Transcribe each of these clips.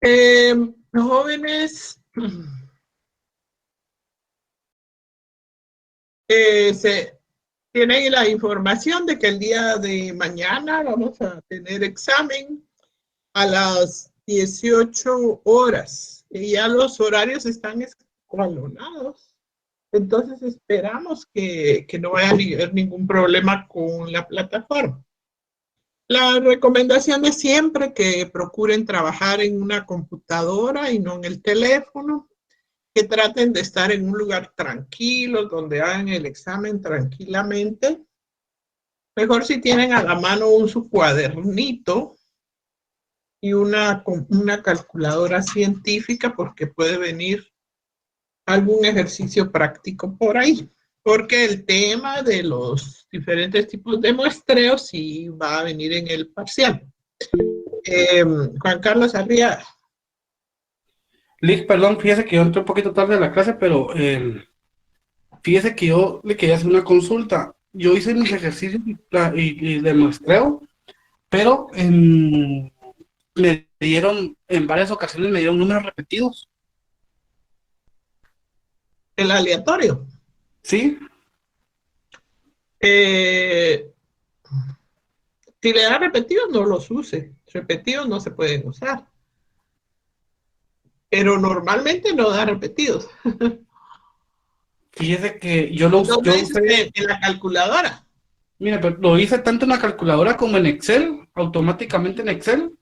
Los jóvenes se tienen la información de que el día de mañana vamos a tener examen a las 18 horas y ya los horarios están escalonados. Entonces esperamos que no vaya a haber ningún problema con la plataforma. La recomendación es siempre que procuren trabajar en una computadora y no en el teléfono, que traten de estar en un lugar tranquilo, donde hagan el examen tranquilamente. Mejor si tienen a la mano su cuadernito y una calculadora científica, porque puede venir algún ejercicio práctico por ahí. Porque el tema de los diferentes tipos de muestreos sí va a venir en el parcial. Juan Carlos Arriaga. Lick, perdón, fíjese que yo entré un poquito tarde a la clase, pero fíjese que yo le quería hacer una consulta. Yo hice mis ejercicios y de muestreo, pero me dieron, en varias ocasiones me dieron números repetidos. El aleatorio. ¿Sí? Si le da repetidos, no los use. Repetidos no se pueden usar. Pero normalmente no da repetidos. Fíjese que yo lo ¿Dónde dice usé, en la calculadora? mira, pero lo hice tanto en la calculadora como en Excel, automáticamente en Excel,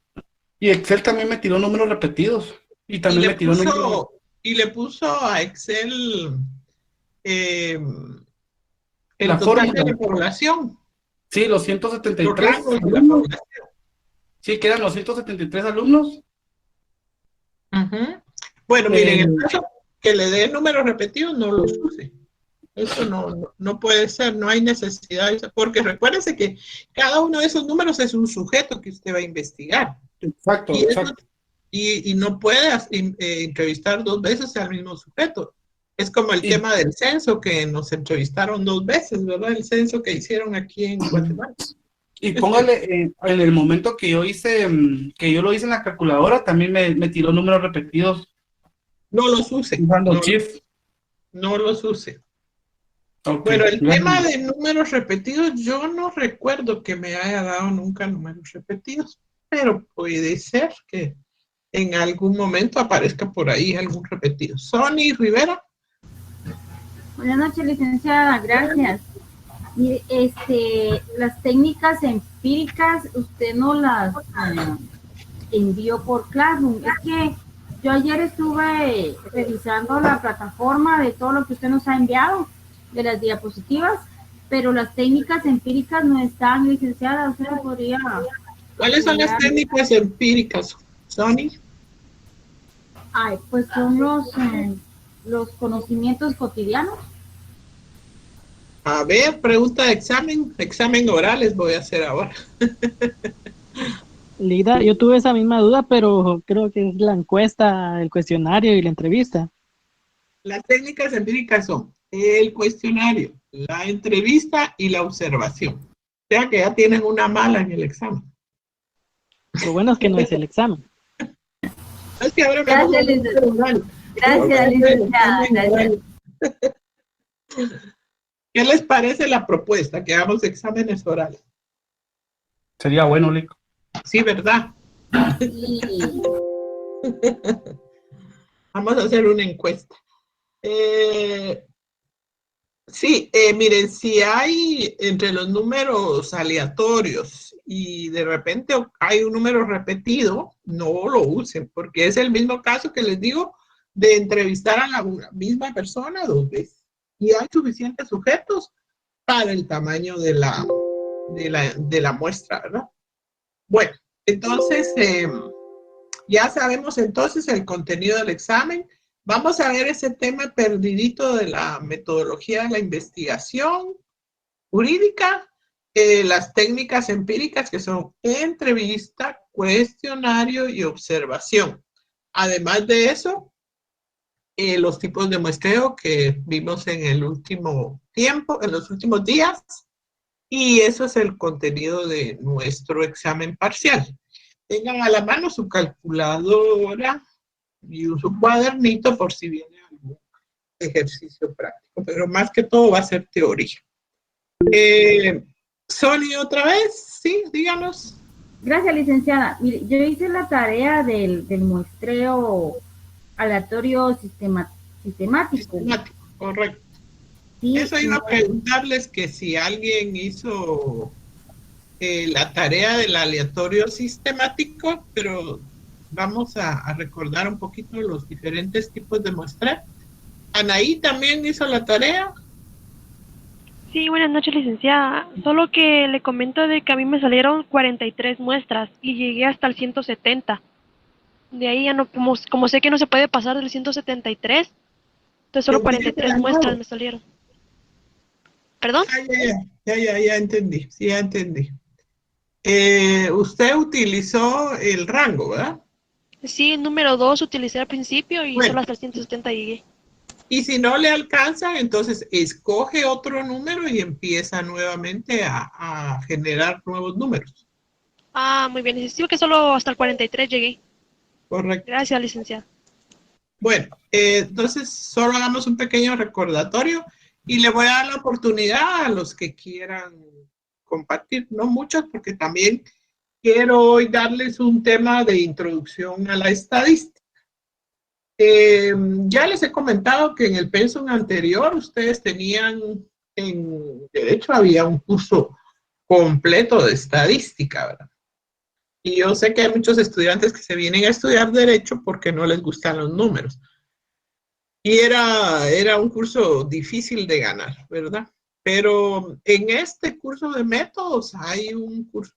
y Excel también me tiró números repetidos, y Y también me tiró números, le puso a Excel eh, el la total de fórmula. la población, Sí, los 173 los rangos de la alumnos. población. Sí, quedan los 173 alumnos. Uh-huh. Bueno, miren, en el caso que le dé números repetidos, no los use. Eso no puede ser, no hay necesidad, porque recuérdense que cada uno de esos números es un sujeto que usted va a investigar. Exacto, Y, eso, exacto. y no puede entrevistar dos veces al mismo sujeto. Es como el Y, tema del censo, que nos entrevistaron dos veces, ¿verdad? El censo que hicieron aquí en Guatemala. y póngale, en el momento que yo hice, que yo lo hice en la calculadora, también me tiró números repetidos No los use, usando Shift. no los use. Ok, Bueno, el tema gracias. de números repetidos, yo no recuerdo que me haya dado nunca números repetidos, pero puede ser que en algún momento aparezca por ahí algún repetido. Sony Rivera. Buenas noches, licenciada, gracias. Mire, las técnicas empíricas, usted no las envió por Classroom. Es que yo ayer estuve revisando la plataforma de todo lo que usted nos ha enviado, de las diapositivas, pero las técnicas empíricas no están, licenciada. Usted podría... ¿Cuáles son las técnicas empíricas, Sony? Ay, pues son los conocimientos cotidianos. A ver, pregunta de examen oral les voy a hacer ahora. Lida, yo tuve esa misma duda, pero creo que es la encuesta, el cuestionario y la entrevista. Las técnicas empíricas son el cuestionario, la entrevista y la observación. O sea que ya tienen una mala en el examen. Lo bueno es que no es el examen. Es que ahora Gracias, licenciada. Gracias, licenciada. ¿Qué les parece la propuesta? Que hagamos exámenes orales. Sería bueno, Lick. Sí, ¿verdad? Sí. Vamos a hacer una encuesta. Sí, miren, si hay entre los números aleatorios y de repente hay un número repetido, no lo usen, porque es el mismo caso que les digo de entrevistar a la misma persona dos veces. Y hay suficientes sujetos para el tamaño de la muestra, ¿verdad? Bueno, entonces ya sabemos entonces el contenido del examen. Vamos a ver ese tema perdidito de la metodología de la investigación jurídica, las técnicas empíricas que son entrevista, cuestionario y observación. Además de eso, los tipos de muestreo que vimos en el último tiempo, en los últimos días, y eso es el contenido de nuestro examen parcial. tengan a la mano su calculadora y su cuadernito por si viene algún ejercicio práctico, pero más que todo va a ser teoría. Sony, otra vez, sí, díganos. Gracias, licenciada. Mire, yo hice la tarea del muestreo aleatorio sistemático. Correcto. Sí, Eso iba a preguntarles que si alguien hizo la tarea del aleatorio sistemático, pero vamos a recordar un poquito los diferentes tipos de muestreo. Anaí también hizo la tarea. Sí, buenas noches, licenciada. Solo que le comento de que a mí me salieron 43 muestras y llegué hasta el 170. De ahí ya no, como sé que no se puede pasar del 173, entonces solo 43 muestras me salieron. ¿Perdón? Ya entendí, sí, ya entendí. Usted utilizó el rango, ¿verdad? Sí, el número 2 utilicé al principio y Bueno. solo hasta el 170 llegué. Y si no le alcanza, entonces escoge otro número y empieza nuevamente a generar nuevos números. Ah, muy bien. Sí, que solo hasta el 43 llegué. Correcto. Gracias, licenciada. Bueno, entonces solo hagamos un pequeño recordatorio y le voy a dar la oportunidad a los que quieran compartir, no muchos, porque también quiero hoy darles un tema de introducción a la estadística. Ya les he comentado que en el pensum anterior ustedes tenían, de hecho había un curso completo de estadística, ¿verdad? Y yo sé que hay muchos estudiantes que se vienen a estudiar derecho porque no les gustan los números. Y era un curso difícil de ganar, ¿verdad? Pero en este curso de métodos hay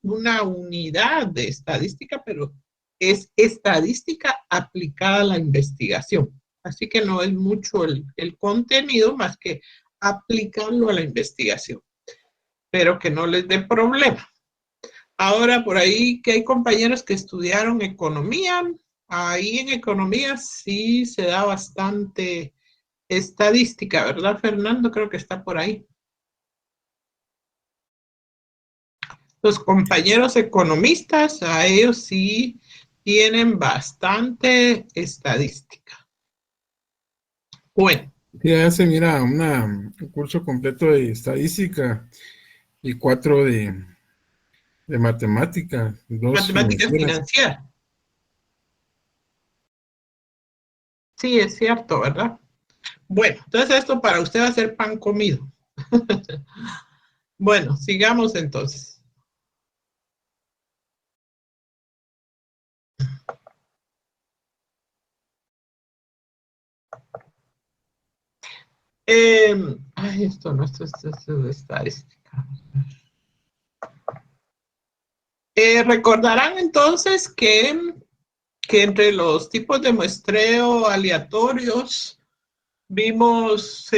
una unidad de estadística, pero es estadística aplicada a la investigación. Así que no es mucho el contenido más que aplicarlo a la investigación, pero que no les dé problema. Ahora, por ahí que hay compañeros que estudiaron economía, ahí en economía sí se da bastante estadística, ¿verdad, Fernando? Creo que está por ahí. Los compañeros economistas, a ellos sí tienen bastante estadística. Bueno. Ya se mira un curso completo de estadística y 4 de matemática. 2 matemática financiera. Sí, es cierto, ¿verdad? Bueno, entonces esto para usted va a ser pan comido. Bueno, sigamos entonces. Esto no, esto es de estadística. Recordarán entonces que entre los tipos de muestreo aleatorios vimos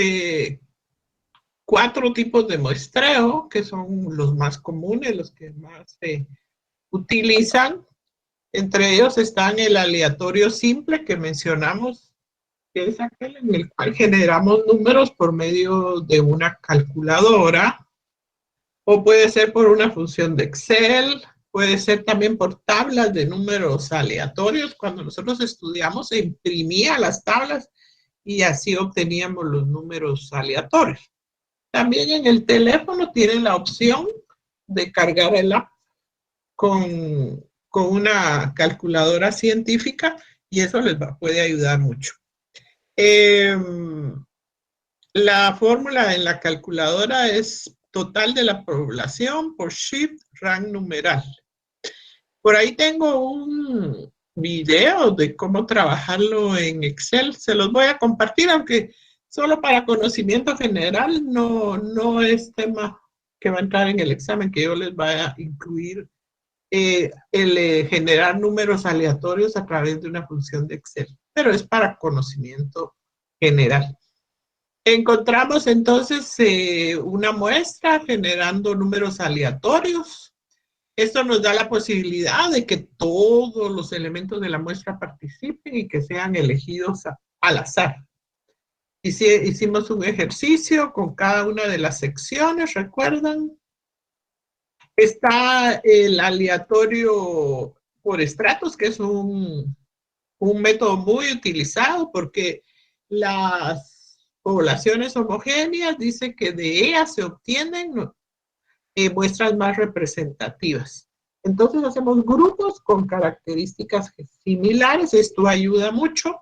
4 tipos de muestreo, que son los más comunes, los que más se utilizan. Entre ellos están el aleatorio simple que mencionamos, que es aquel en el cual generamos números por medio de una calculadora, o puede ser por una función de Excel, puede ser también por tablas de números aleatorios. Cuando nosotros estudiamos se imprimía las tablas y así obteníamos los números aleatorios. También en el teléfono tienen la opción de cargar el app con una calculadora científica y eso les puede ayudar mucho. La fórmula en la calculadora es total de la población por shift rank numeral. Por ahí tengo un video de cómo trabajarlo en Excel. Se los voy a compartir, aunque solo para conocimiento general, no es tema que va a entrar en el examen, que yo les voy a incluir el generar números aleatorios a través de una función de Excel, pero es para conocimiento general. Encontramos entonces una muestra generando números aleatorios. Esto nos da la posibilidad de que todos los elementos de la muestra participen y que sean elegidos al azar. Hicimos un ejercicio con cada una de las secciones, ¿recuerdan? Está el aleatorio por estratos, que es un método muy utilizado porque las poblaciones homogéneas dice que de ellas se obtienen muestras más representativas. Entonces hacemos grupos con características similares. Esto ayuda mucho,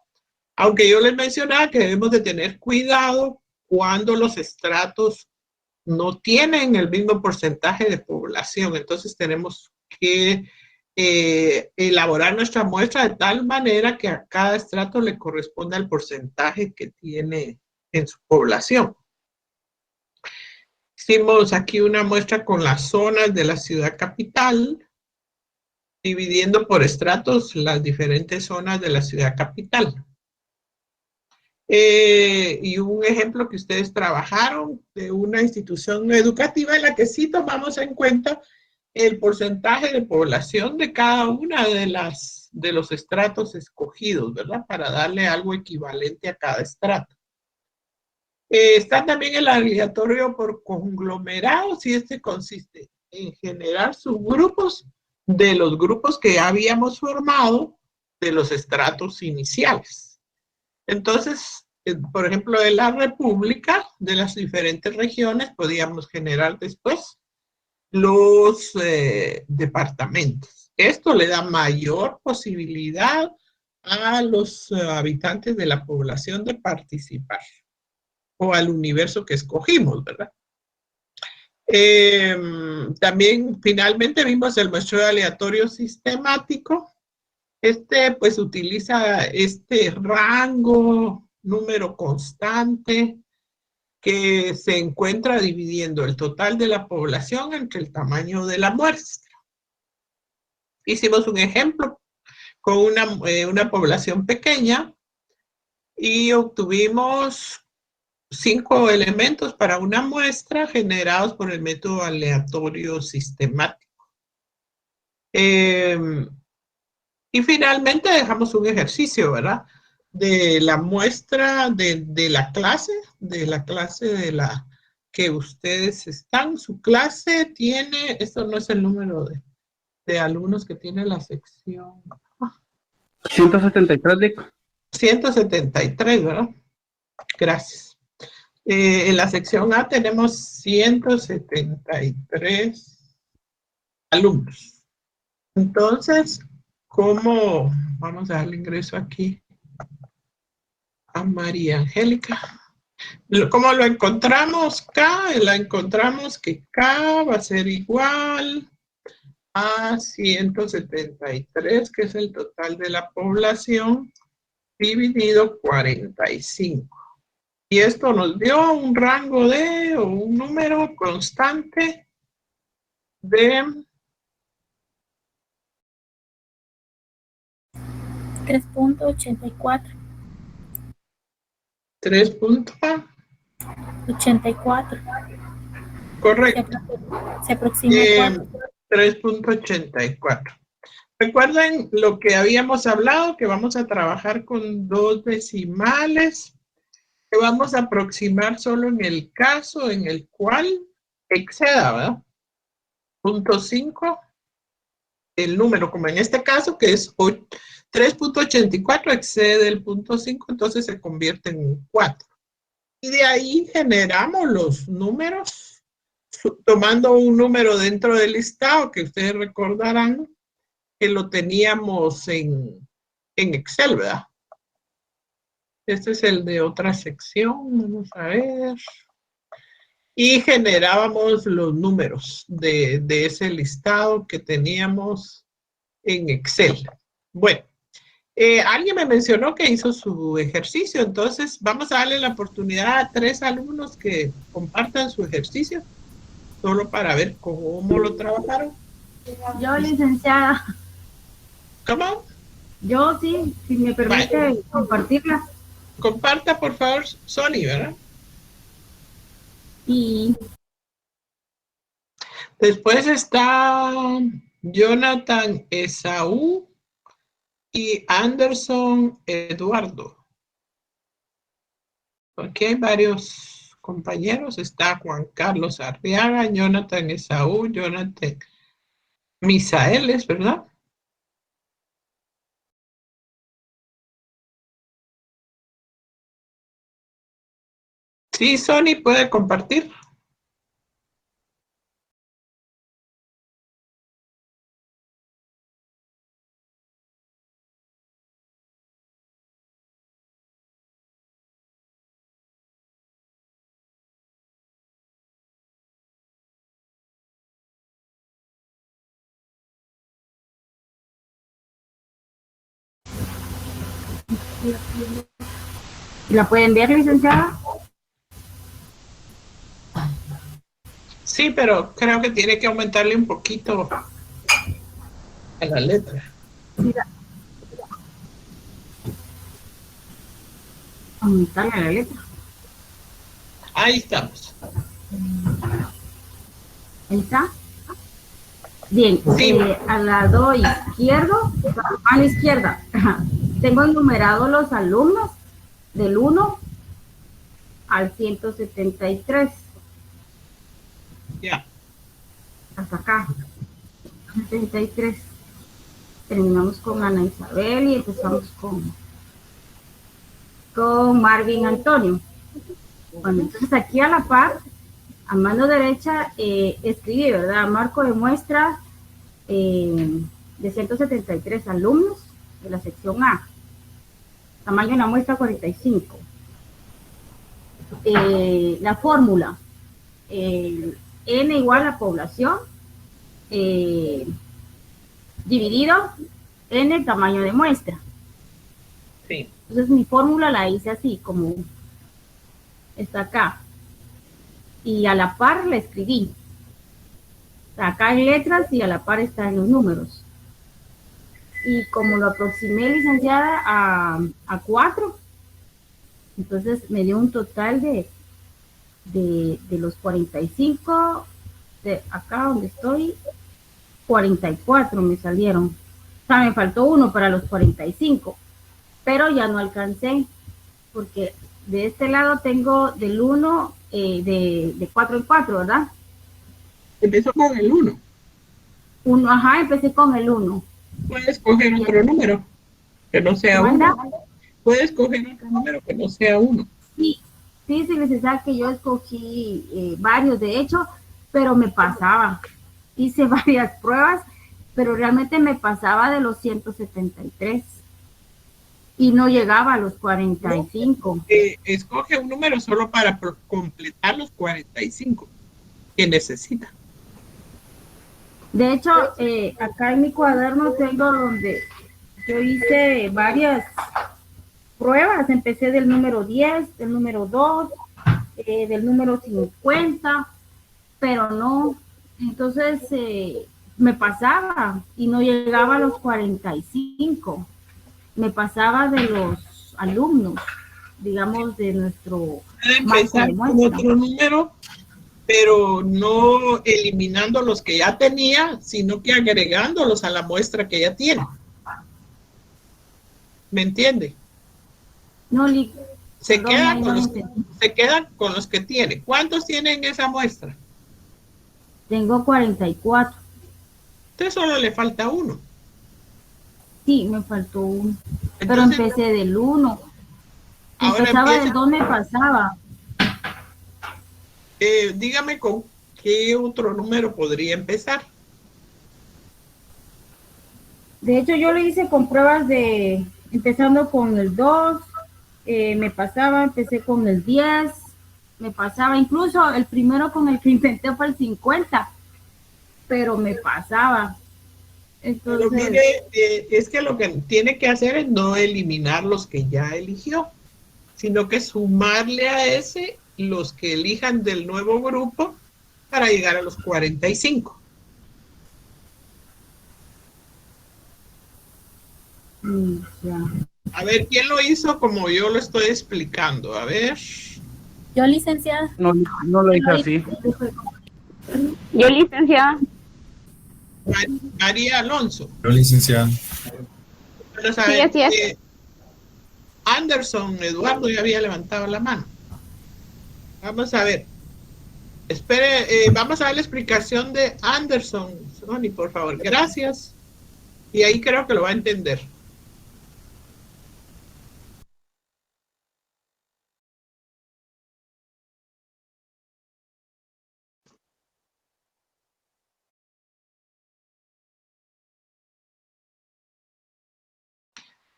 aunque yo les mencionaba que debemos de tener cuidado cuando los estratos no tienen el mismo porcentaje de población. Entonces tenemos que elaborar nuestra muestra de tal manera que a cada estrato le corresponda el porcentaje que tiene en su población. Hicimos aquí una muestra con las zonas de la ciudad capital, dividiendo por estratos las diferentes zonas de la ciudad capital. Y un ejemplo que ustedes trabajaron de una institución educativa en la que sí tomamos en cuenta el porcentaje de población de cada una de los estratos escogidos, ¿verdad? Para darle algo equivalente a cada estrato. Está también el aleatorio por conglomerados y este consiste en generar subgrupos de los grupos que habíamos formado de los estratos iniciales. Entonces, por ejemplo, de la República, de las diferentes regiones, podíamos generar después los departamentos. Esto le da mayor posibilidad a los habitantes de la población de participar o al universo que escogimos, ¿verdad? También finalmente vimos el muestreo aleatorio sistemático. Este pues utiliza este rango, número constante, que se encuentra dividiendo el total de la población entre el tamaño de la muestra. Hicimos un ejemplo con una población pequeña y obtuvimos 5 elementos para una muestra generados por el método aleatorio sistemático. Y finalmente dejamos un ejercicio, ¿verdad? De la muestra de la clase de la que ustedes están. Su clase tiene, esto no es el número de alumnos que tiene la sección. 173, Lick. 173, ¿verdad? Gracias. En la sección A tenemos 173 alumnos. Entonces, ¿cómo vamos a darle ingreso aquí a María Angélica? ¿Cómo lo encontramos? La encontramos que K va a ser igual a 173, que es el total de la población, dividido 45. Y esto nos dio un rango o un número constante de 3.84. 3.84. Correcto. Se aproxima a 3.84. Recuerden lo que habíamos hablado, que vamos a trabajar con 2 decimales, que vamos a aproximar solo en el caso en el cual exceda, ¿verdad? 0.5, el número, como en este caso, que es 3.84, excede el 0.5, entonces se convierte en un 4. Y de ahí generamos los números, tomando un número dentro del listado, que ustedes recordarán que lo teníamos en Excel, ¿verdad? Este es el de otra sección, vamos a ver. Y generábamos los números de ese listado que teníamos en Excel. Bueno, alguien me mencionó que hizo su ejercicio, entonces vamos a darle la oportunidad a 3 alumnos que compartan su ejercicio, solo para ver cómo lo trabajaron. Yo, licenciada. ¿Cómo? Yo sí, si me permite compartirla. Comparta, por favor, Sony, ¿verdad? Y después está Jonathan Esaú y Anderson Eduardo. Aquí hay varios compañeros. Está Juan Carlos Arriaga, Jonathan Esaú, Jonathan Misaeles, ¿verdad? Sí, Sony puede compartir. ¿La pueden ver, licenciada? Sí, pero creo que tiene que aumentarle un poquito a la letra. Aumentarle la letra. Ahí estamos. Ahí está. Bien, Sí. al lado izquierdo, a la izquierda, tengo enumerados los alumnos del 1 al 173. Ya. Hasta acá. 73. Terminamos con Ana Isabel y empezamos con Marvin Antonio. Bueno, entonces aquí a la par, a mano derecha, escribí, ¿verdad? Marco de muestra de 173 alumnos de la sección A. Tamaño de la muestra 45. La fórmula, N igual a población, dividido N tamaño de muestra. Sí. Entonces mi fórmula la hice así, como está acá. Y a la par la escribí. Acá hay letras y a la par están los números. Y como lo aproximé, licenciada, a 4, entonces me dio un total de los 45, de acá donde estoy, 44 me salieron. O sea, me faltó uno para los 45, pero ya no alcancé, porque de este lado tengo del 1, de 4 en 4, ¿verdad? Empezó con el 1. Ajá, empecé con el 1. Puedes coger otro número que no sea 1. Puedes coger otro número que no sea 1. Sí, licenciada, que yo escogí varios, de hecho, pero me pasaba. Hice varias pruebas, pero realmente me pasaba de los 173 y no llegaba a los 45. Escoge un número solo para completar los 45 que necesita. De hecho, acá en mi cuaderno tengo donde yo hice varias pruebas. Empecé del número 10, del número 2, del número 50, pero no. Entonces me pasaba y no llegaba a los 45. Me pasaba de los alumnos, digamos, de nuestro Puede empezar con otro número, pero no eliminando los que ya tenía, sino que agregándolos a la muestra que ya tiene. ¿Me entiende? No, se quedan con los que tiene. ¿Cuántos tienen esa muestra? Tengo 44. Entonces solo le falta uno. Sí, me faltó uno. Entonces, pero empecé del 1. Empezaba del 2, me pasaba. Dígame con qué otro número podría empezar. De hecho, yo lo hice con pruebas empezando con el 2, me pasaba, empecé con el 10, me pasaba, incluso el primero con el que intenté fue el 50, pero me pasaba. Entonces, pero mire, es que lo que tiene que hacer es no eliminar los que ya eligió, sino que sumarle a ese los que elijan del nuevo grupo para llegar a los 45. Ya. A ver, ¿quién lo hizo como yo lo estoy explicando? A ver. Yo, licenciada. No lo hice así. Yo, licenciada. María Alonso. Yo, licenciada. Bueno, Sí, así es. Anderson Eduardo ya había levantado la mano. Vamos a ver. Espere, vamos a ver la explicación de Anderson. Sony, por favor. Gracias. Y ahí creo que lo va a entender.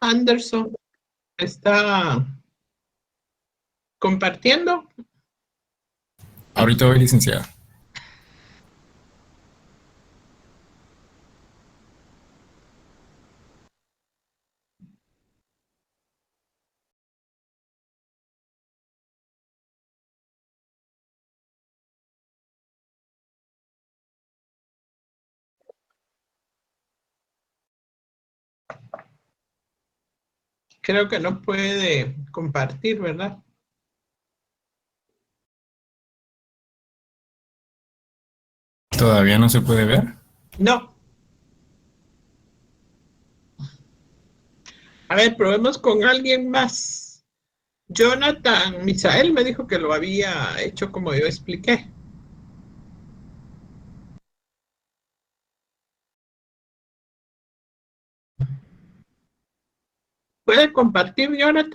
Anderson está compartiendo. Ahorita voy, licenciada. Creo que no puede compartir, ¿verdad? ¿Todavía no se puede ver? No. A ver, probemos con alguien más. Jonathan Misael me dijo que lo había hecho como yo expliqué. ¿Puede compartir, Jonathan?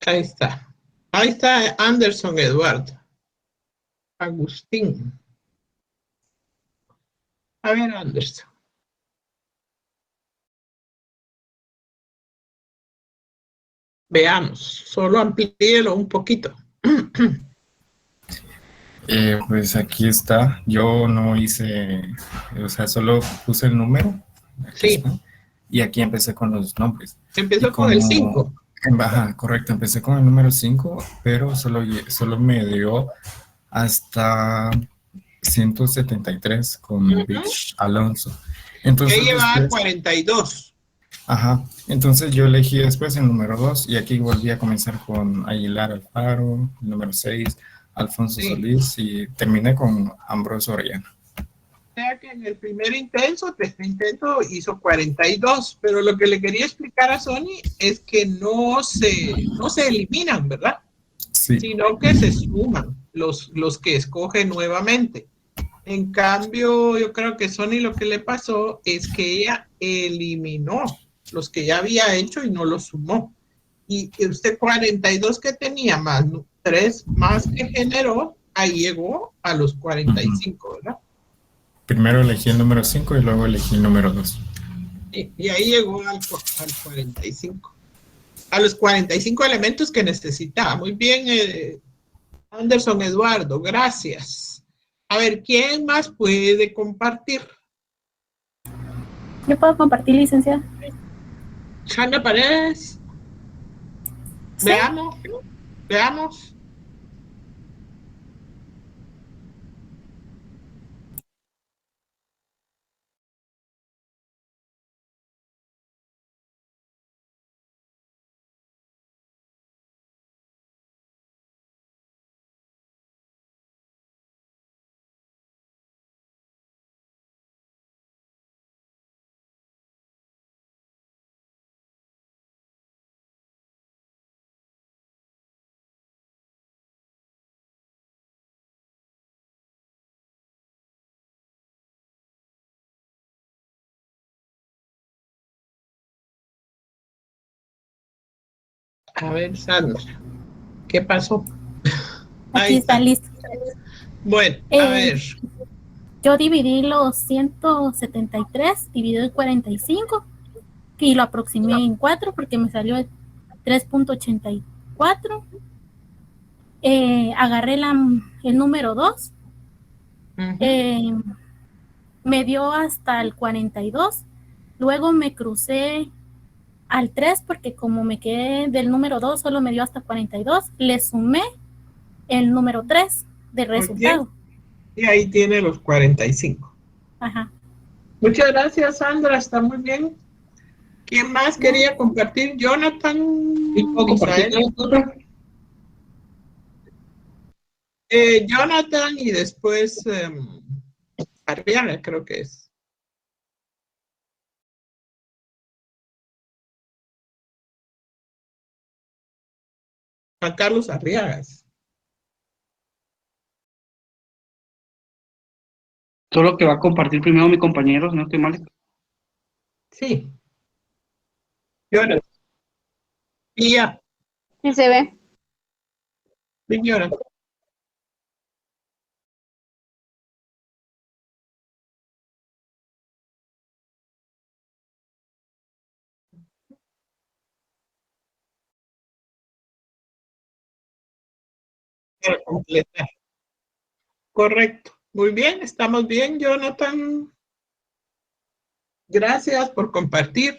Ahí está. Ahí está Anderson Eduardo. Agustín. A ver, Anderson. Veamos, solo amplíelo un poquito. Pues aquí está. Yo no hice, o sea, solo puse el número. Aquí Sí. está. Y aquí empecé con los nombres. Empezó Y con el 5. Ajá, correcto. Empecé con el número 5, pero solo me dio hasta 173 con Beach Alonso. Entonces, Que lleva después, 42. ajá, entonces yo elegí después el número 2 y aquí volví a comenzar con Aguilar Alfaro, el número 6, Alfonso Sí. Solís y terminé con Ambrosio Orellana. O sea que en el primer intento hizo 42, pero lo que le quería explicar a Sony es que no se eliminan, ¿verdad? Sí. Sino que se suman los que escoge nuevamente. En cambio, yo creo que Sony lo que le pasó es que ella eliminó los que ya había hecho y no los sumó. Y usted 42 que tenía más 3 más que generó, ahí llegó a los 45, ¿verdad? Primero elegí el número 5 y luego elegí el número 2. Y ahí llegó al 45. A los 45 elementos que necesitaba. Muy bien, Anderson Eduardo, gracias. A ver, ¿quién más puede compartir? Yo puedo compartir, licenciada. Hanna Paredes. Sí. Veamos. A ver, Sandra, ¿qué pasó? Aquí están listos. Bueno, a ver. Yo dividí los 173 dividido en 45 y lo aproximé en 4 porque me salió 3.84. Agarré el número 2. Me dio hasta el 42. Luego me crucé al 3 porque como me quedé del número 2 solo me dio hasta 42. Le sumé el número 3 de resultado. Okay. Y ahí tiene los 45. Ajá. Muchas gracias, Sandra, está muy bien. ¿Quién más quería compartir? Jonathan. Jonathan y después Arriaga, creo que es. Juan Carlos Arriagas. Solo que va a compartir primero mi compañero, si no estoy mal. Sí. Jonathan. Y ya, Sí se ve. señora. Para completar. Correcto. Muy bien, estamos bien, Jonathan. Gracias por compartir.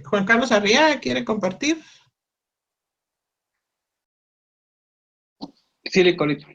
Juan Carlos Arriaga, ¿quiere compartir? Sí, Licorito.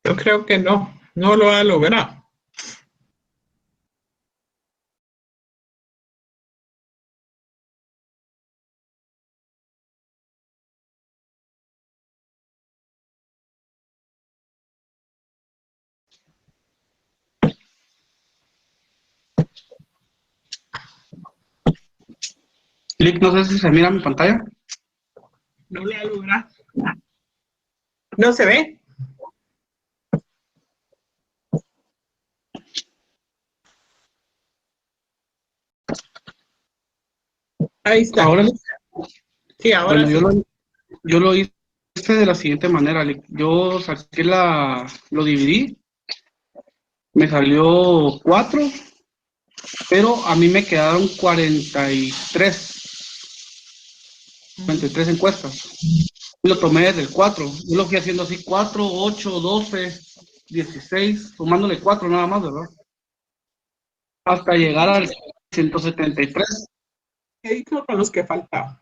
Yo creo que no lo ha logrado. Lick, no sé si se mira mi pantalla. No lo ha logrado. No se ve. Ahí está. Ahora, Sí, ahora bueno, sí. yo lo hice de la siguiente manera, Lick. Yo saqué lo dividí, me salió 4, pero a mí me quedaron 43 encuestas. Lo tomé desde el 4. Yo lo fui haciendo así: 4, 8, 12, 16, sumándole 4 nada más, ¿verdad? Hasta llegar al 173. ¿Qué hizo con los que faltaban?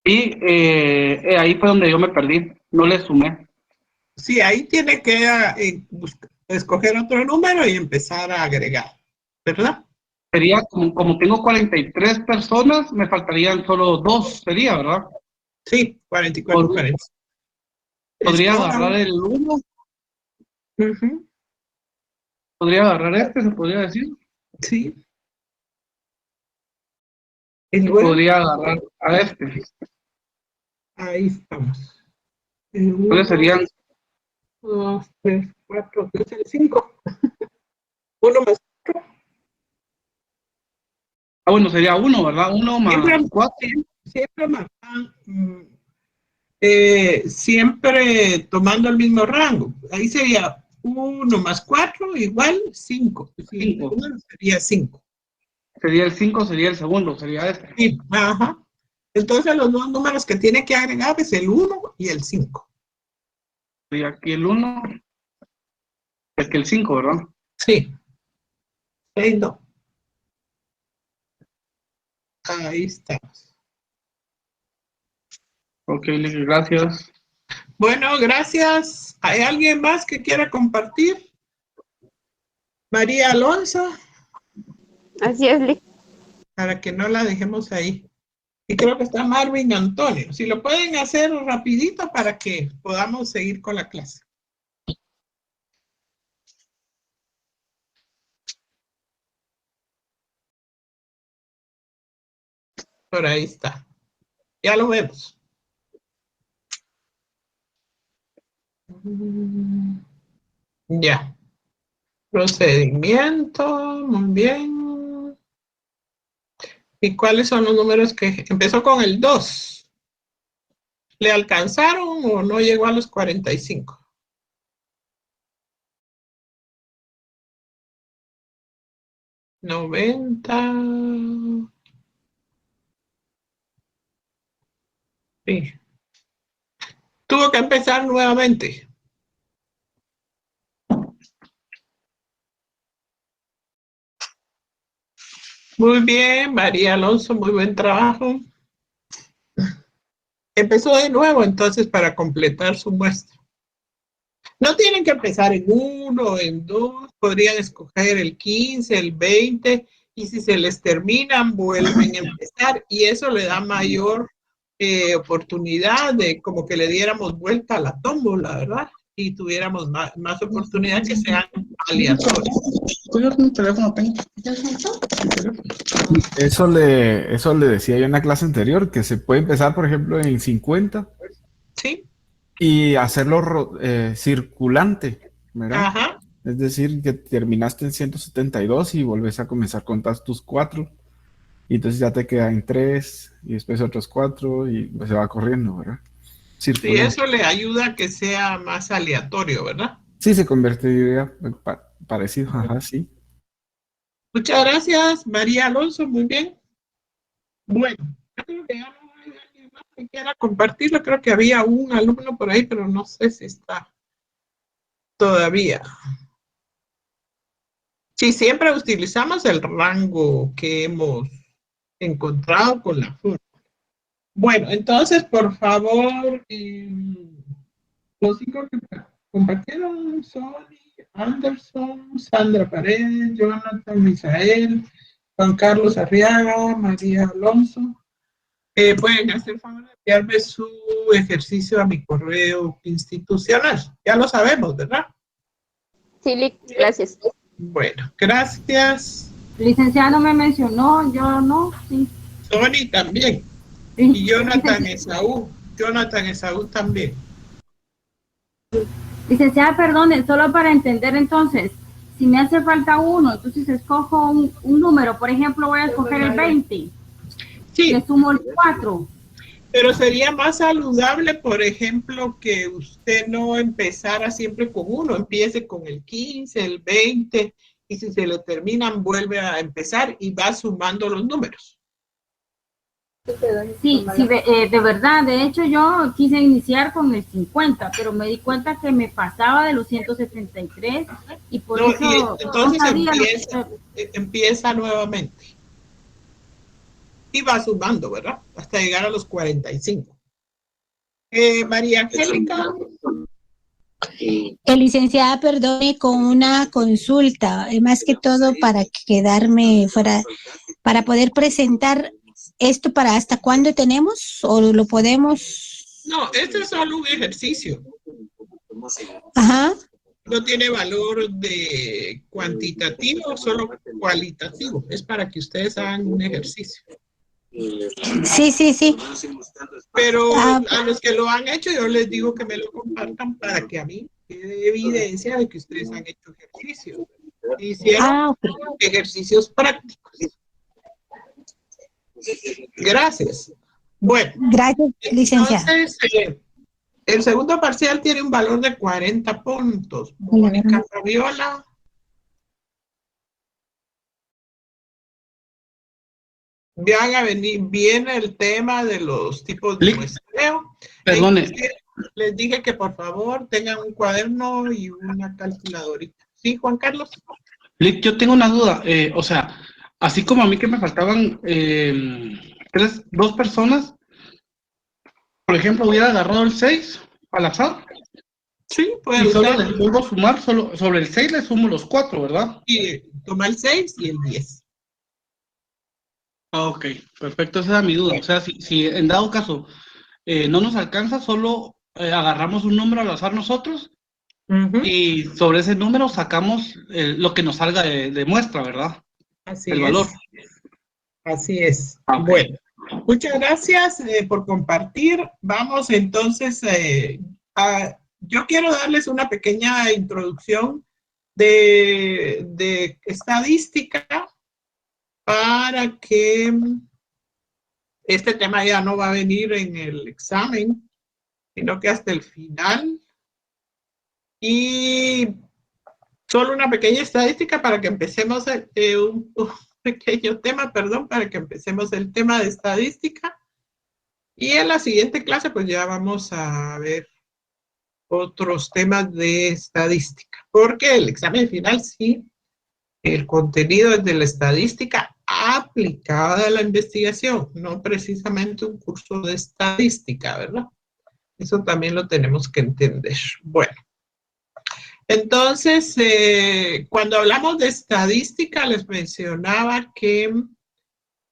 Y ahí fue donde yo me perdí, no le sumé. Sí, ahí tiene que escoger otro número y empezar a agregar, ¿verdad? Sería como tengo 43 personas, me faltarían solo 2, sería, ¿verdad? Sí, 44, 40. Podría agarrar el 1, podría agarrar este, se podría decir. Sí. Y luego, Podría agarrar a este. ahí estamos. Entonces serían 2, 3, 4, 5. 1 más 4. bueno, sería 1, ¿verdad? 1 más 4. Siempre marcan, siempre tomando el mismo rango. Ahí sería 1 más 4 igual 5. Sí, el número sería 5. Sería el 5, sería el segundo, sería este. Sí, ajá. Entonces los dos números que tiene que agregar es el 1 y el 5. Y aquí el 1, es que el 5, ¿verdad? Sí. 6, no. Ahí estamos. Ok, gracias. Bueno, gracias. ¿Hay alguien más que quiera compartir? María Alonso. Así es, Lick. Para que no la dejemos ahí. Y creo que está Marvin Antonio. Si lo pueden hacer rapidito para que podamos seguir con la clase. Por ahí está. Ya lo vemos. Ya. Procedimiento. Muy bien. ¿Y cuáles son los números que empezó con el 2? ¿Le alcanzaron o no llegó a los 45? 90. Sí. Tuvo que empezar nuevamente. Muy bien, María Alonso, muy buen trabajo. empezó de nuevo entonces para completar su muestra. No tienen que empezar en 1, en 2, podrían escoger el 15, el 20, y si se les terminan, vuelven a empezar, y eso le da mayor oportunidad de como que le diéramos vuelta a la tómbola, ¿verdad? Y tuviéramos más oportunidad que sean aleatorios. Eso le decía yo en la clase anterior, que se puede empezar, por ejemplo, en 50. Sí. Y hacerlo circulante, ¿verdad? Ajá. Es decir, que terminaste en 172 y volvés a comenzar a contar tus 4. Y entonces ya te quedan 3 y después otros 4 y pues se va corriendo, ¿verdad? Circulante. Sí, eso le ayuda a que sea más aleatorio, ¿verdad? Sí, se convertiría parecido, ajá, sí. Muchas gracias, María Alonso, muy bien. Bueno, yo creo que ya no hay alguien más que quiera compartirlo. Creo que había un alumno por ahí, pero no sé si está todavía. Sí, siempre utilizamos el rango que hemos encontrado con la fórmula. Bueno, entonces, por favor, los 5 que compartieron, Sony, Anderson, Sandra Paredes, Jonathan Misael, Juan Carlos Arriaga, María Alonso. Pueden hacer favor de enviarme su ejercicio a mi correo institucional. Ya lo sabemos, ¿verdad? Sí, Lick, gracias. Bueno, gracias. Licenciada no me mencionó, yo no, sí. Sony también. Sí. Y Jonathan Esaú. Jonathan Esaú también. Licenciada, perdone, solo para entender entonces, si me hace falta uno, entonces escojo un número, por ejemplo, voy a escoger el 20. Sí. Le sumo el 4. Pero sería más saludable, por ejemplo, que usted no empezara siempre con uno, empiece con el 15, el 20, y si se le terminan, vuelve a empezar y va sumando los números. Sí, sí, de verdad, de hecho yo quise iniciar con el 50, pero me di cuenta que me pasaba de los 173 y por No, eso y entonces no sabía empieza nuevamente. Y va sumando, ¿verdad? Hasta llegar a los 45. María Angélica. Licenciada, perdone, con una consulta, más que todo para quedarme fuera, para poder presentar esto, para hasta cuándo tenemos o lo podemos. No, este es solo un ejercicio. Ajá. No tiene valor de cuantitativo, solo cualitativo. Es para que ustedes hagan un ejercicio. Sí, sí, sí. Pero a los que lo han hecho, yo les digo que me lo compartan para que a mí quede evidencia de que ustedes han hecho ejercicios. Hicieron ejercicios prácticos. Gracias. Bueno. Gracias, licenciada. Entonces, el segundo parcial tiene un valor de 40 puntos. Mónica Fabiola. Viene el tema de los tipos de muestreo. Perdone. Les dije que por favor tengan un cuaderno y una calculadorita. ¿Sí, Juan Carlos? Lick, yo tengo una duda. O sea, así como a mí que me faltaban 2 personas, por ejemplo, hubiera agarrado el 6 al azar. Sí, y solo les vuelvo a sumar, solo sobre el 6 le sumo los 4, ¿verdad? Y toma el 6 y el 10. Ok, perfecto, esa era mi duda. O sea, si en dado caso no nos alcanza, solo agarramos un número al azar nosotros y sobre ese número sacamos lo que nos salga de muestra, ¿verdad? Así el valor. Así es. Okay. Bueno, muchas gracias por compartir. Vamos entonces yo quiero darles una pequeña introducción de estadística para que este tema ya no va a venir en el examen, sino que hasta el final. Y solo una pequeña estadística para que empecemos un pequeño tema, perdón, para que empecemos el tema de estadística. Y en la siguiente clase, pues ya vamos a ver otros temas de estadística, porque el examen final sí, el contenido es de la estadística aplicada a la investigación, no precisamente un curso de estadística, ¿verdad? Eso también lo tenemos que entender. Bueno, entonces, cuando hablamos de estadística, les mencionaba que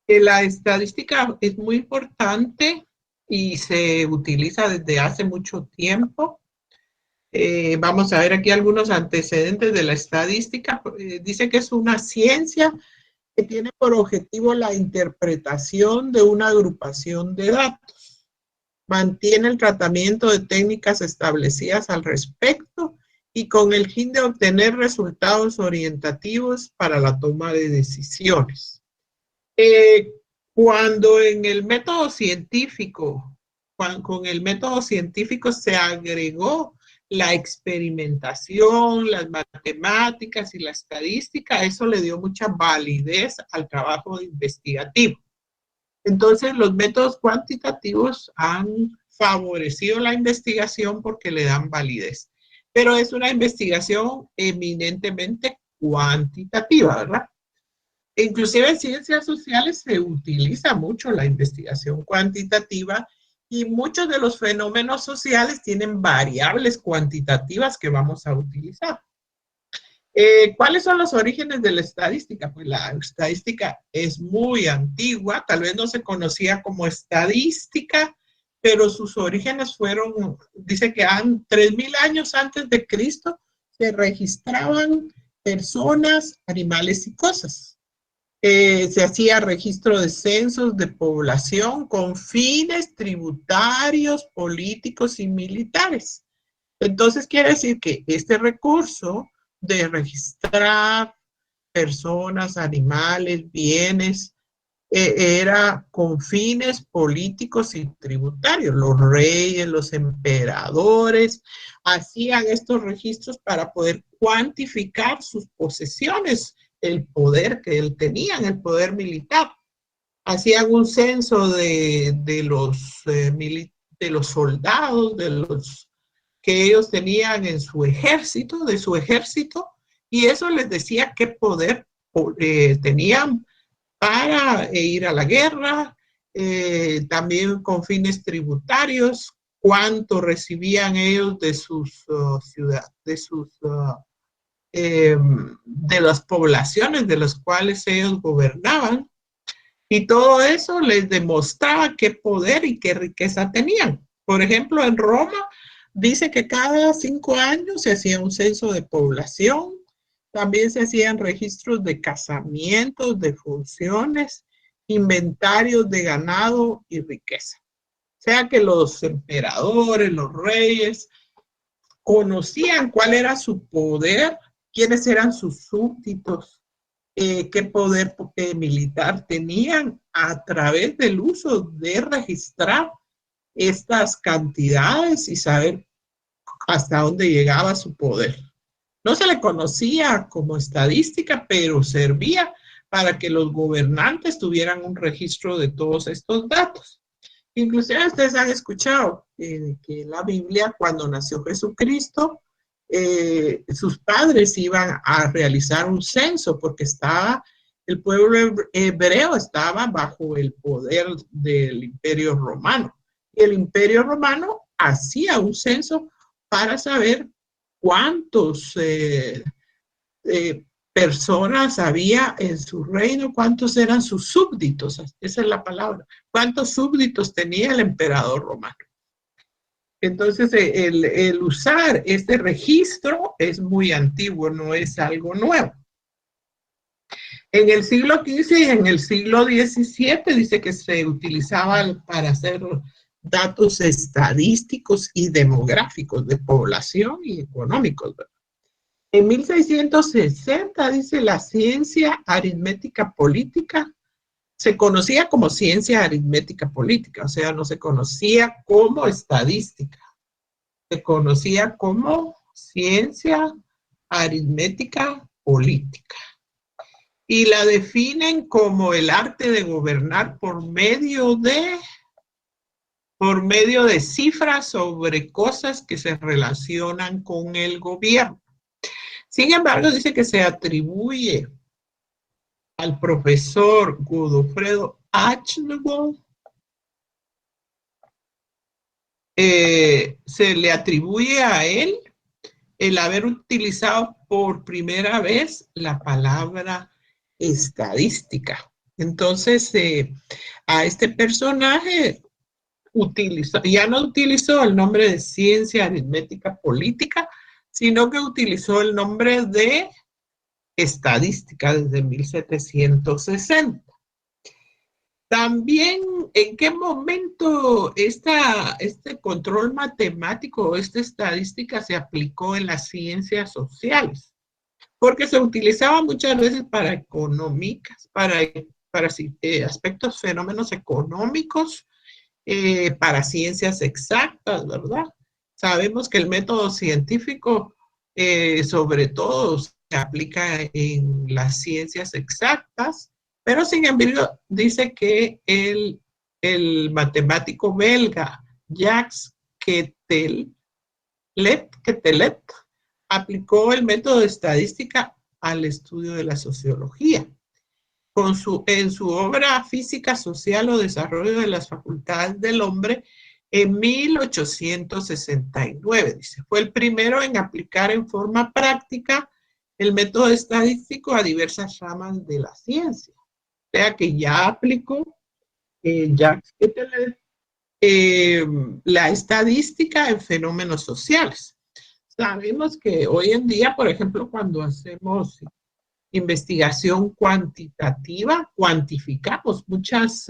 la estadística es muy importante y se utiliza desde hace mucho tiempo. Vamos a ver aquí algunos antecedentes de la estadística. Dice que es una ciencia que tiene por objetivo la interpretación de una agrupación de datos. Mantiene el tratamiento de técnicas establecidas al respecto y con el fin de obtener resultados orientativos para la toma de decisiones. Cuando en el método científico, con el método científico se agregó la experimentación, las matemáticas y la estadística, eso le dio mucha validez al trabajo investigativo. Entonces, los métodos cuantitativos han favorecido la investigación porque le dan validez. Pero es una investigación eminentemente cuantitativa, ¿verdad? Inclusive en ciencias sociales se utiliza mucho la investigación cuantitativa y muchos de los fenómenos sociales tienen variables cuantitativas que vamos a utilizar. ¿Cuáles son los orígenes de la estadística? Pues la estadística es muy antigua, tal vez no se conocía como estadística, pero sus orígenes fueron, dice que 3.000 años antes de Cristo se registraban personas, animales y cosas. Se hacía registro de censos de población con fines tributarios, políticos y militares. Entonces quiere decir que este recurso de registrar personas, animales, bienes, era con fines políticos y tributarios. Los reyes, los emperadores hacían estos registros para poder cuantificar sus posesiones, el poder que él tenían, el poder militar. Hacían un censo de los soldados, de los que ellos tenían en su ejército, de su ejército, y eso les decía qué poder tenían para ir a la guerra, también con fines tributarios, cuánto recibían ellos de sus de las poblaciones de las cuales ellos gobernaban, y todo eso les demostraba qué poder y qué riqueza tenían. Por ejemplo, en Roma dice que cada 5 años se hacía un censo de población. También se hacían registros de casamientos, de funciones, inventarios de ganado y riqueza. O sea que los emperadores, los reyes, conocían cuál era su poder, quiénes eran sus súbditos, qué poder militar tenían a través del uso de registrar estas cantidades y saber hasta dónde llegaba su poder. No se le conocía como estadística, pero servía para que los gobernantes tuvieran un registro de todos estos datos. Inclusive ustedes han escuchado que la Biblia, cuando nació Jesucristo, sus padres iban a realizar un censo porque el pueblo hebreo estaba bajo el poder del Imperio Romano. Y el Imperio Romano hacía un censo para saber cuántos personas había en su reino, cuántos eran sus súbditos, esa es la palabra, cuántos súbditos tenía el emperador romano. Entonces, el usar este registro es muy antiguo, no es algo nuevo. En el siglo XV y en el siglo XVII dice que se utilizaba para hacer datos estadísticos y demográficos de población y económicos, ¿verdad? En 1660 dice la ciencia aritmética política, se conocía como ciencia aritmética política, o sea, no se conocía como estadística, se conocía como ciencia aritmética política. Y la definen como el arte de gobernar por medio de cifras sobre cosas que se relacionan con el gobierno. Sin embargo, dice que se atribuye al profesor Godofredo Achenwald, se le atribuye a él el haber utilizado por primera vez la palabra estadística. Entonces, a este personaje ya no utilizó el nombre de ciencia aritmética política, sino que utilizó el nombre de estadística desde 1760. También, ¿en qué momento este control matemático o esta estadística se aplicó en las ciencias sociales? Porque se utilizaba muchas veces para económicas, para aspectos, fenómenos económicos, para ciencias exactas, ¿verdad? Sabemos que el método científico, sobre todo, se aplica en las ciencias exactas, pero sin embargo dice que el matemático belga Jacques Quetelet aplicó el método de estadística al estudio de la sociología. En su obra Física Social o Desarrollo de las Facultades del Hombre, en 1869, dice, fue el primero en aplicar en forma práctica el método estadístico a diversas ramas de la ciencia. O sea que ya aplicó Jacques Quetelet la estadística en fenómenos sociales. Sabemos que hoy en día, por ejemplo, cuando hacemos investigación cuantitativa, cuantificamos muchas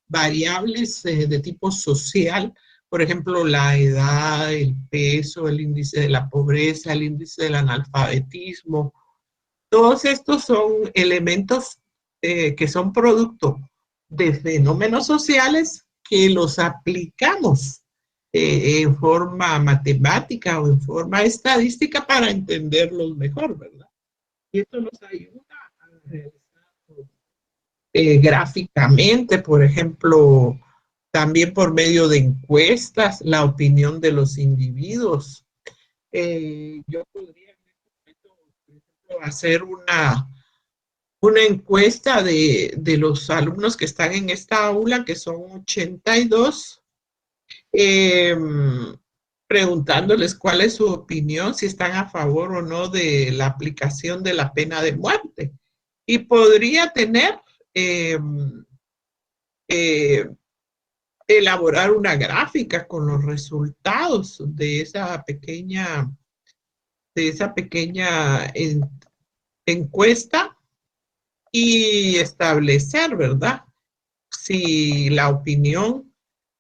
variables de tipo social, por ejemplo, la edad, el peso, el índice de la pobreza, el índice del analfabetismo. Todos estos son elementos que son producto de fenómenos sociales que los aplicamos en forma matemática o en forma estadística para entenderlos mejor, ¿verdad? Y esto nos ayuda a realizar gráficamente, por ejemplo, también por medio de encuestas, la opinión de los individuos. Yo podría hacer una encuesta de los alumnos que están en esta aula, que son 82, preguntándoles cuál es su opinión, si están a favor o no de la aplicación de la pena de muerte. Y podría tener, elaborar una gráfica con los resultados de esa pequeña encuesta y establecer, ¿verdad?, si la opinión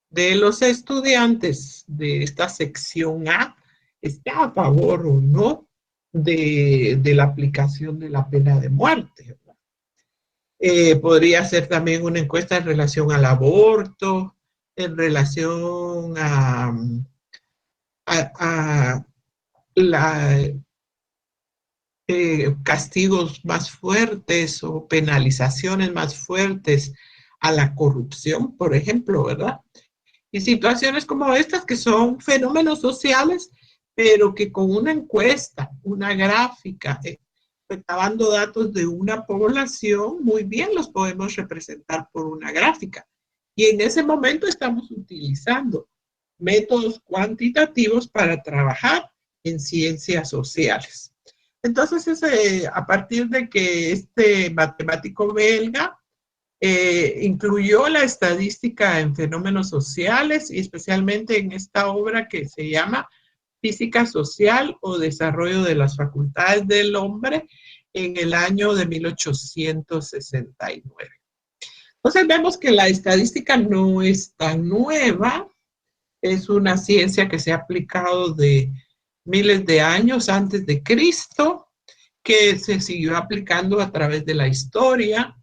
de los estudiantes de esta sección A está a favor o no de la aplicación de la pena de muerte. Podría ser también una encuesta en relación al aborto, en relación a castigos más fuertes o penalizaciones más fuertes a la corrupción, por ejemplo, ¿verdad? Y situaciones como estas que son fenómenos sociales, pero que con una encuesta, una gráfica, recabando datos de una población, muy bien los podemos representar por una gráfica. Y en ese momento estamos utilizando métodos cuantitativos para trabajar en ciencias sociales. Entonces, a partir de que este matemático belga incluyó la estadística en fenómenos sociales y especialmente en esta obra que se llama Física Social o Desarrollo de las Facultades del Hombre en el año de 1869. Entonces vemos que la estadística no es tan nueva, es una ciencia que se ha aplicado de miles de años antes de Cristo, que se siguió aplicando a través de la historia,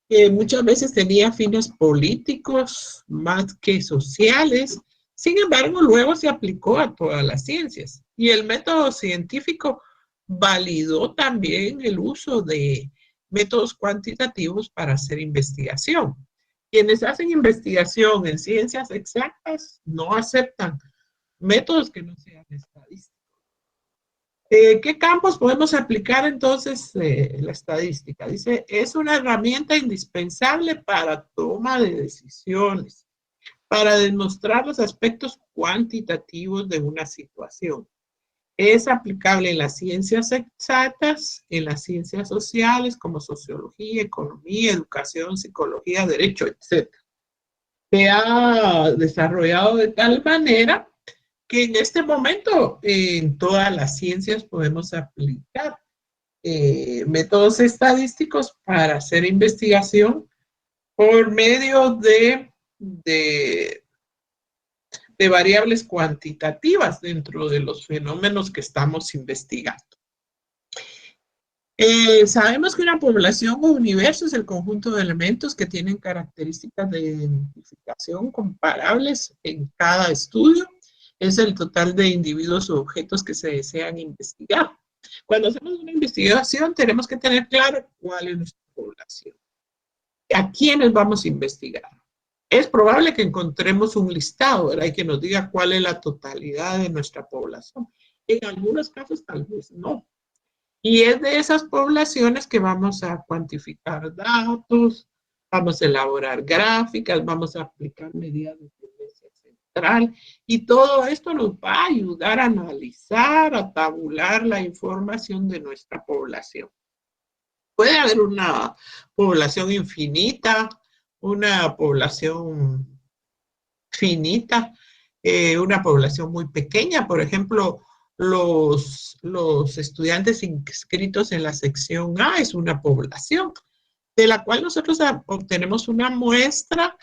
que muchas veces tenía fines políticos más que sociales. Sin embargo, luego se aplicó a todas las ciencias y el método científico validó también el uso de métodos cuantitativos para hacer investigación. Quienes hacen investigación en ciencias exactas no aceptan métodos que no sean estadísticos. ¿Qué campos podemos aplicar entonces la estadística? Dice, es una herramienta indispensable para toma de decisiones, para demostrar los aspectos cuantitativos de una situación. Es aplicable en las ciencias exactas, en las ciencias sociales como sociología, economía, educación, psicología, derecho, etc. Se ha desarrollado de tal manera que en este momento en todas las ciencias podemos aplicar métodos estadísticos para hacer investigación por medio de variables cuantitativas dentro de los fenómenos que estamos investigando. Sabemos que una población o universo es el conjunto de elementos que tienen características de identificación comparables en cada estudio. Es el total de individuos o objetos que se desean investigar. Cuando hacemos una investigación tenemos que tener claro cuál es nuestra población. ¿A quiénes vamos a investigar? Es probable que encontremos un listado, ¿verdad? Y que nos diga cuál es la totalidad de nuestra población. En algunos casos tal vez no. Y es de esas poblaciones que vamos a cuantificar datos, vamos a elaborar gráficas, vamos a aplicar medidas de tendencia central y todo esto nos va a ayudar a analizar, a tabular la información de nuestra población. Puede haber una población infinita, una población finita, una población muy pequeña. Por ejemplo, los estudiantes inscritos en la sección A es una población de la cual nosotros obtenemos una muestra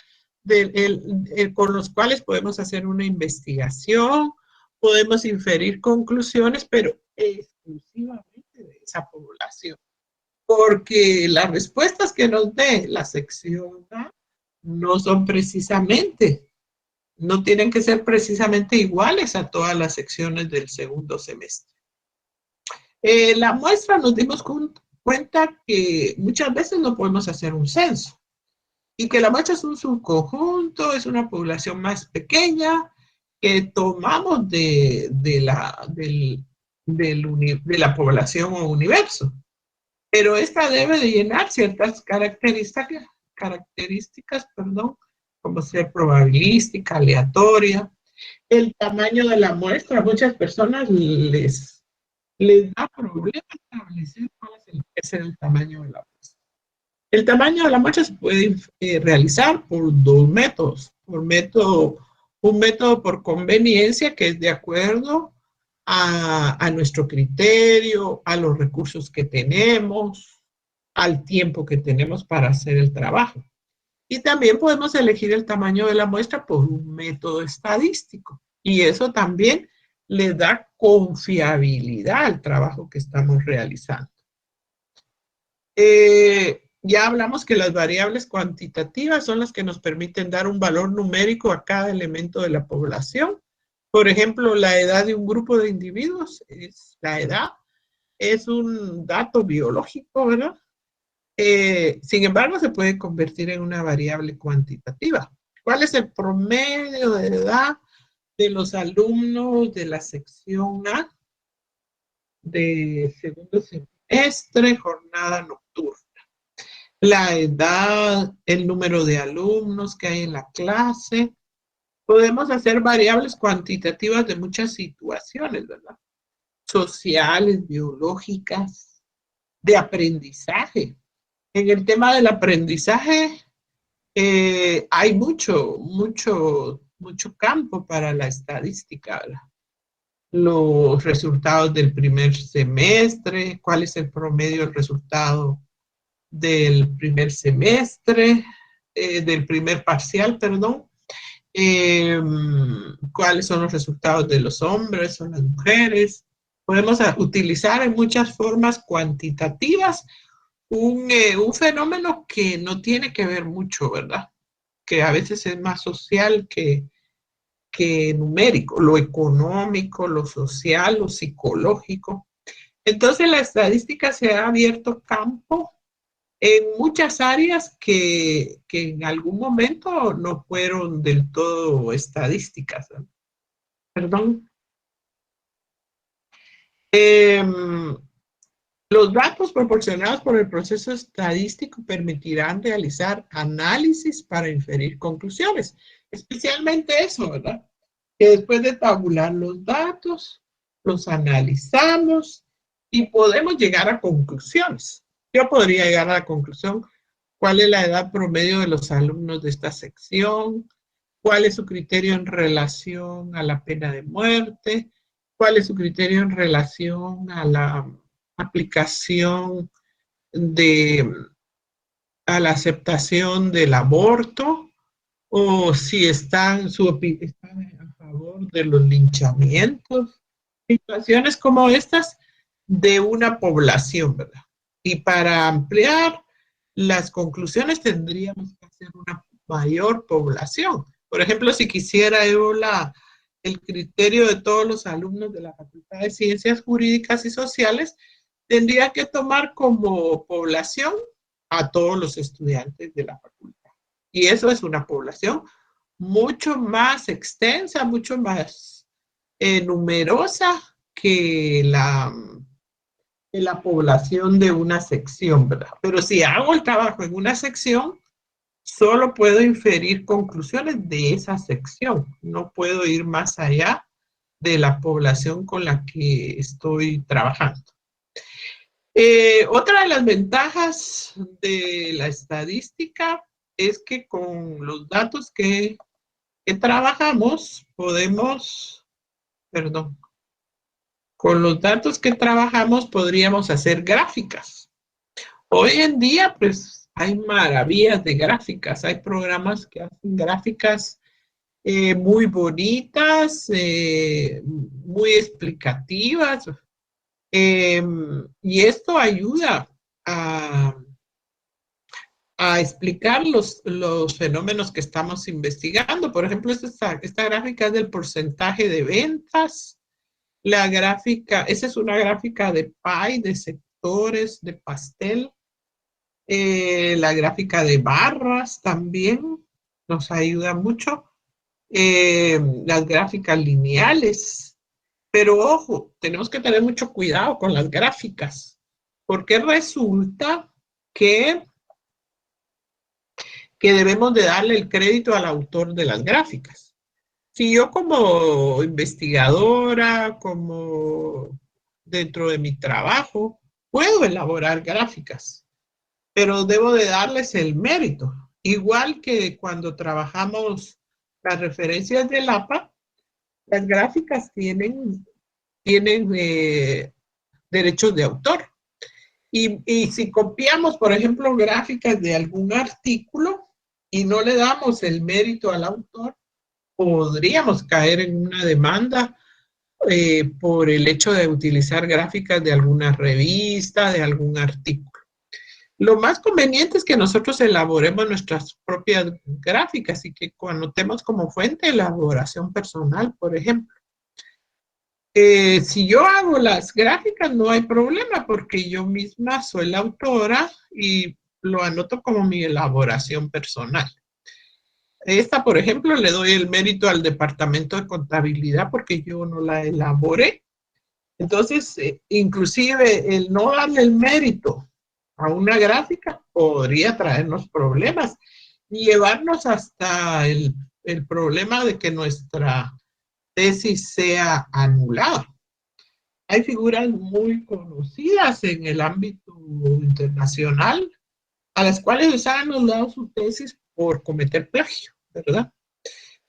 con los cuales podemos hacer una investigación, podemos inferir conclusiones, pero exclusivamente de esa población. Porque las respuestas que nos dé la sección A no son precisamente, no tienen que ser precisamente iguales a todas las secciones del segundo semestre. La muestra nos dimos cuenta que muchas veces no podemos hacer un censo y que la muestra es un subconjunto, es una población más pequeña que tomamos de la población o universo. Pero esta debe de llenar ciertas características, como ser probabilística, aleatoria. El tamaño de la muestra, a muchas personas les da problema establecer cuál es el tamaño de la muestra. El tamaño de la muestra se puede realizar por dos métodos. Un método por conveniencia, que es de acuerdo a nuestro criterio, a los recursos que tenemos, al tiempo que tenemos para hacer el trabajo. Y también podemos elegir el tamaño de la muestra por un método estadístico. Y eso también le da confiabilidad al trabajo que estamos realizando. Ya hablamos que las variables cuantitativas son las que nos permiten dar un valor numérico a cada elemento de la población. Por ejemplo, la edad de un grupo de individuos, la edad es un dato biológico, ¿verdad? Sin embargo, se puede convertir en una variable cuantitativa. ¿Cuál es el promedio de edad de los alumnos de la sección A de segundo semestre, jornada nocturna? La edad, el número de alumnos que hay en la clase. Podemos hacer variables cuantitativas de muchas situaciones, ¿verdad? Sociales, biológicas, de aprendizaje. En el tema del aprendizaje hay mucho campo para la estadística, ¿verdad? Los resultados del primer semestre, cuál es el promedio del resultado del primer semestre, del primer parcial, perdón. Cuáles son los resultados de los hombres o las mujeres. Podemos utilizar en muchas formas cuantitativas un fenómeno que no tiene que ver mucho, ¿verdad? Que a veces es más social que numérico, lo económico, lo social, lo psicológico. Entonces la estadística se ha abierto campo en muchas áreas que en algún momento no fueron del todo estadísticas, ¿no? Perdón. Los datos proporcionados por el proceso estadístico permitirán realizar análisis para inferir conclusiones. Especialmente eso, ¿verdad? Que después de tabular los datos, los analizamos y podemos llegar a conclusiones. Yo podría llegar a la conclusión cuál es la edad promedio de los alumnos de esta sección, cuál es su criterio en relación a la pena de muerte, cuál es su criterio en relación a la aplicación a la aceptación del aborto, o si están a favor de los linchamientos, situaciones como estas de una población, ¿verdad? Y para ampliar las conclusiones tendríamos que hacer una mayor población. Por ejemplo, si quisiera yo el criterio de todos los alumnos de la Facultad de Ciencias Jurídicas y Sociales, tendría que tomar como población a todos los estudiantes de la facultad. Y eso es una población mucho más extensa, mucho más numerosa que la población de una sección, ¿verdad? Pero si hago el trabajo en una sección, solo puedo inferir conclusiones de esa sección. No puedo ir más allá de la población con la que estoy trabajando. Otra de las ventajas de la estadística es que con los datos que trabajamos podríamos hacer gráficas. Hoy en día, pues, hay maravillas de gráficas. Hay programas que hacen gráficas muy bonitas, muy explicativas. Y esto ayuda a explicar los fenómenos que estamos investigando. Por ejemplo, esta gráfica es del porcentaje de ventas. La gráfica, esa es una gráfica de pie, de sectores, de pastel. La gráfica de barras también nos ayuda mucho. Las gráficas lineales. Pero ojo, tenemos que tener mucho cuidado con las gráficas, porque resulta que debemos de darle el crédito al autor de las gráficas. Si yo como investigadora, como dentro de mi trabajo, puedo elaborar gráficas, pero debo de darles el mérito. Igual que cuando trabajamos las referencias del APA, las gráficas tienen derechos de autor. Y si copiamos, por ejemplo, gráficas de algún artículo y no le damos el mérito al autor, podríamos caer en una demanda por el hecho de utilizar gráficas de alguna revista, de algún artículo. Lo más conveniente es que nosotros elaboremos nuestras propias gráficas y que anotemos como fuente elaboración personal, por ejemplo. Si yo hago las gráficas no hay problema porque yo misma soy la autora y lo anoto como mi elaboración personal. Esta, por ejemplo, le doy el mérito al departamento de contabilidad porque yo no la elaboré. Entonces, inclusive el no darle el mérito a una gráfica podría traernos problemas y llevarnos hasta el problema de que nuestra tesis sea anulada. Hay figuras muy conocidas en el ámbito internacional a las cuales les han anulado su tesis por cometer plagio, ¿verdad?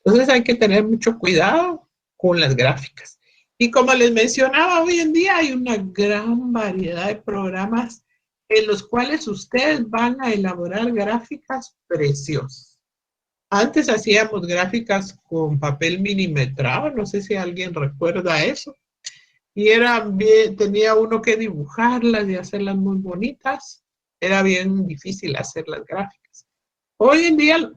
Entonces hay que tener mucho cuidado con las gráficas. Y como les mencionaba, hoy en día hay una gran variedad de programas en los cuales ustedes van a elaborar gráficas preciosas. Antes hacíamos gráficas con papel milimetrado, no sé si alguien recuerda eso. Y tenía uno que dibujarlas y hacerlas muy bonitas. Era bien difícil hacer las gráficas. Hoy en día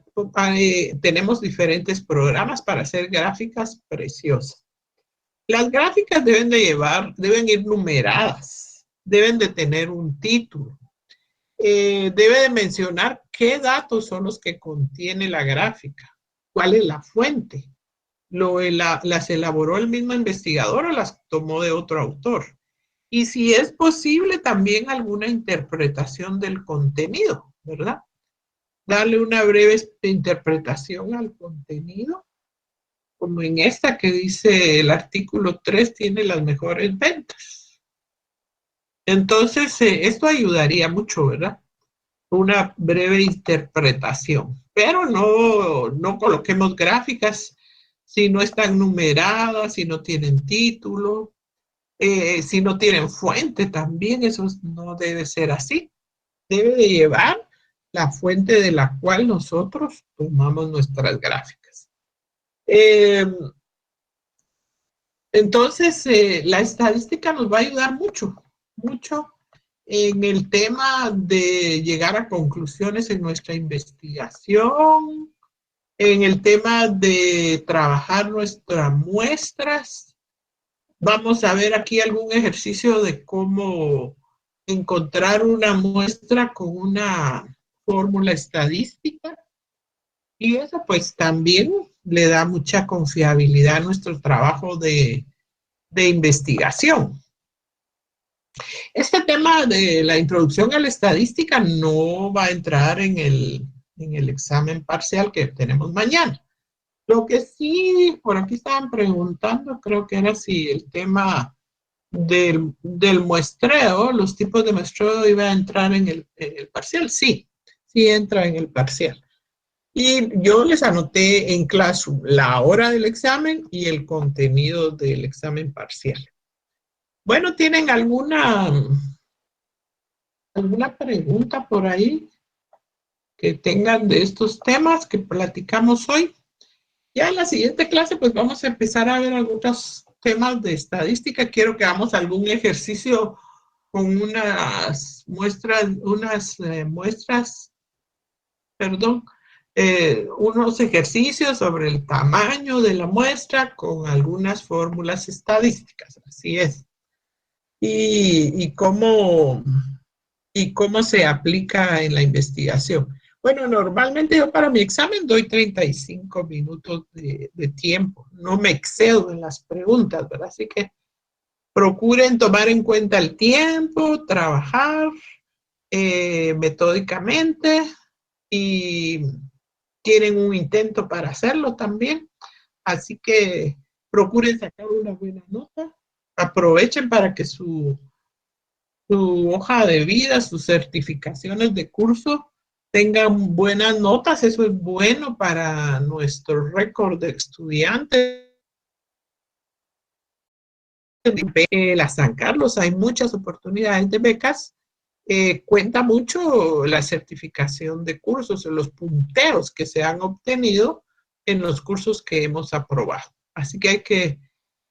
tenemos diferentes programas para hacer gráficas preciosas. Las gráficas deben ir numeradas, deben de tener un título. Debe de mencionar qué datos son los que contiene la gráfica, cuál es la fuente. ¿Las elaboró el mismo investigador o las tomó de otro autor? Y si es posible, también alguna interpretación del contenido, ¿verdad? Darle una breve interpretación al contenido, como en esta que dice el artículo 3 tiene las mejores ventas. Entonces, esto ayudaría mucho, ¿verdad? Una breve interpretación, pero no coloquemos gráficas si no están numeradas, si no tienen título, si no tienen fuente también, eso no debe ser así. Debe de llevar la fuente de la cual nosotros tomamos nuestras gráficas. Entonces, la estadística nos va a ayudar mucho, mucho en el tema de llegar a conclusiones en nuestra investigación, en el tema de trabajar nuestras muestras. Vamos a ver aquí algún ejercicio de cómo encontrar una muestra con una fórmula estadística. Y eso pues también le da mucha confiabilidad a nuestro trabajo de investigación. Este tema de la introducción a la estadística no va a entrar en el examen parcial que tenemos mañana. Lo que sí, por aquí estaban preguntando, creo que era si el tema del muestreo, los tipos de muestreo iba a entrar en el parcial. Sí, sí entra en el parcial. Y yo les anoté en Classroom la hora del examen y el contenido del examen parcial. Bueno, ¿tienen alguna pregunta por ahí que tengan de estos temas que platicamos hoy? Ya en la siguiente clase pues vamos a empezar a ver algunos temas de estadística. Quiero que hagamos algún ejercicio con unos ejercicios sobre el tamaño de la muestra con algunas fórmulas estadísticas. Así es. Y cómo se aplica en la investigación. Bueno, normalmente yo para mi examen doy 35 minutos de tiempo. No me excedo en las preguntas, ¿verdad? Así que procuren tomar en cuenta el tiempo, trabajar metódicamente y tienen un intento para hacerlo también. Así que procuren sacar una buena nota. Aprovechen para que su hoja de vida, sus certificaciones de curso tengan buenas notas. Eso es bueno para nuestro récord de estudiantes. En la San Carlos hay muchas oportunidades de becas. Cuenta mucho la certificación de cursos, los punteos que se han obtenido en los cursos que hemos aprobado. Así que hay que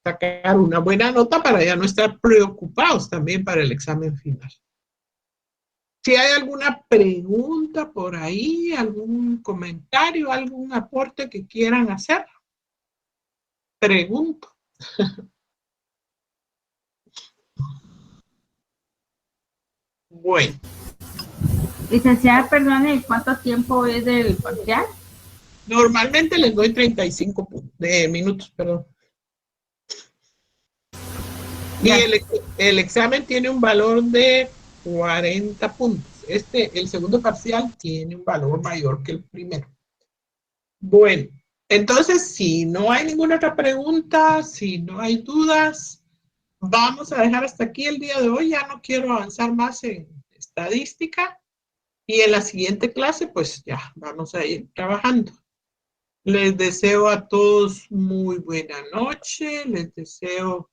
sacar una buena nota para ya no estar preocupados también para el examen final. Si hay alguna pregunta por ahí, algún comentario, algún aporte que quieran hacer, pregunto. Bueno. Licenciada, perdone, ¿cuánto tiempo es del parcial? Normalmente les doy 35 minutos, perdón. Y el examen tiene un valor de 40 puntos. El segundo parcial tiene un valor mayor que el primero. Bueno, entonces, si no hay ninguna otra pregunta, si no hay dudas, vamos a dejar hasta aquí el día de hoy. Ya no quiero avanzar más en estadística. Y en la siguiente clase, pues ya vamos a ir trabajando. Les deseo a todos muy buena noche. Les deseo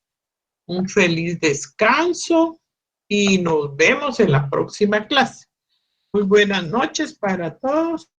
un feliz descanso y nos vemos en la próxima clase. Muy buenas noches para todos.